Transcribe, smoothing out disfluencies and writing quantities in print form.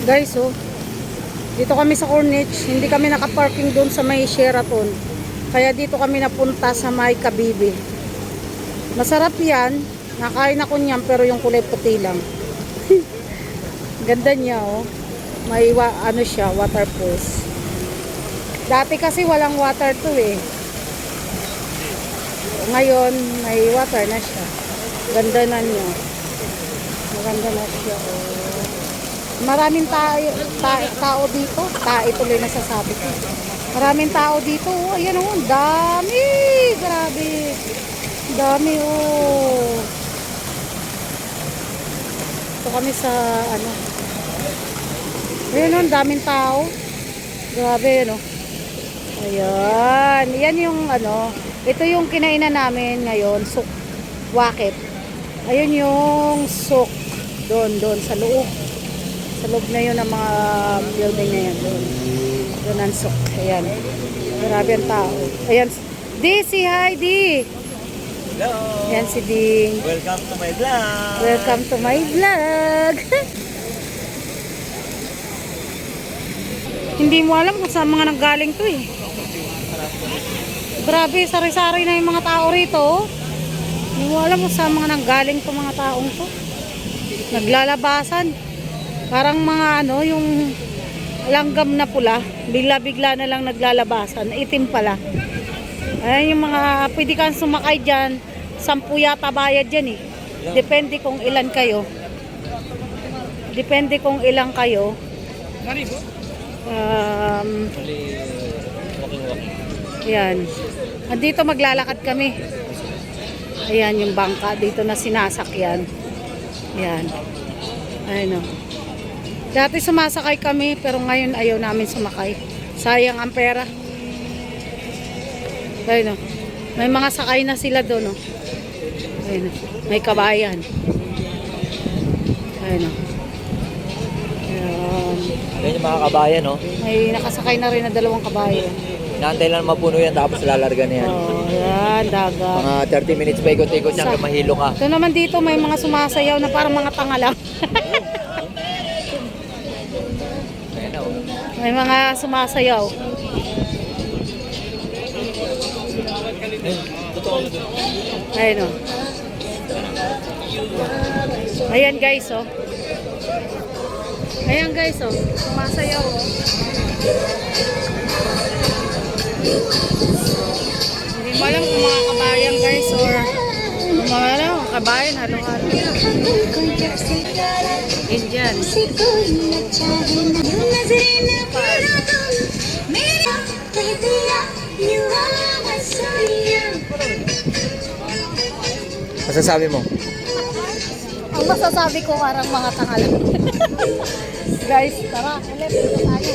Guys, oh. Dito kami sa Corniche. Hindi kami nakaparking doon sa may Sheraton. Kaya dito kami napunta sa may Kabibi. Masarap yan. Nakain ako niyan pero yung kulay puti lang. Ganda niya, oh. May ano siya, waterfalls. Dati kasi walang water to eh. Ngayon, may water na siya. Ganda na niya. Maganda na siya, oh. Maraming tao dito. Tuloy na sasabi ko. Maraming tao dito. Oh, ayan oh, dami. Grabe. Dami oh. Ito kami sa ano. Ayan oh, daming tao. Grabe no. Ayan. Yan yung ano. Ito yung kinainan namin ngayon. Suk. Wakit. Ayun yung suk. Doon sa loob. Sa loob na yun ang mga building na yan. Doon ang sok. Ayan. Marami ang tao. Ayan. Di, si Heidi. Hello. Ayan si Ding. Welcome to my vlog. Welcome to my vlog. Hindi mo alam kung saan mga nanggaling to eh. Grabe, sari-sari na yung mga tao rito. Hindi mo alam kung saan mga nanggaling to mga taong to. Naglalabasan. Parang mga ano, yung langgam na pula, bigla-bigla na lang naglalabasan, itim pala. Ayan yung mga, pwede kang sumakay dyan, 10 yata bayad dyan eh. Depende kung ilan kayo. Depende kung ilang kayo. Yan. Dito maglalakad kami. Ayan yung bangka, dito na sinasakyan. Yan. Ayun o. Dati sumasakay kami pero ngayon ayaw namin sumakay. Sayang ang pera. Ayun o. May mga sakay na sila doon o. Ayun o. May kabayan. Ayun o. Ayan yung mga kabayan, no? May nakasakay na rin na 2 kabayan. Inaantay lang mapuno yan tapos lalarga na yan. Oh, yan, dagat. Mga 30 minutes pa ikot-ikot siya hanggang mahilo ka. Ito naman dito may mga sumasayaw na parang mga tanga lang. Ayan na, oh. May mga sumasayaw. Ayun o. Ayan guys oh. Ayan guys oh. Sumasayaw oh. Hindi mo alam kung mga kabayan guys or mga alam kung kabayan halo-halo. Indian. Masasabi mo? Ang masasabi ko parang mga tanga lang. Guys, tara, ulit dito tayo.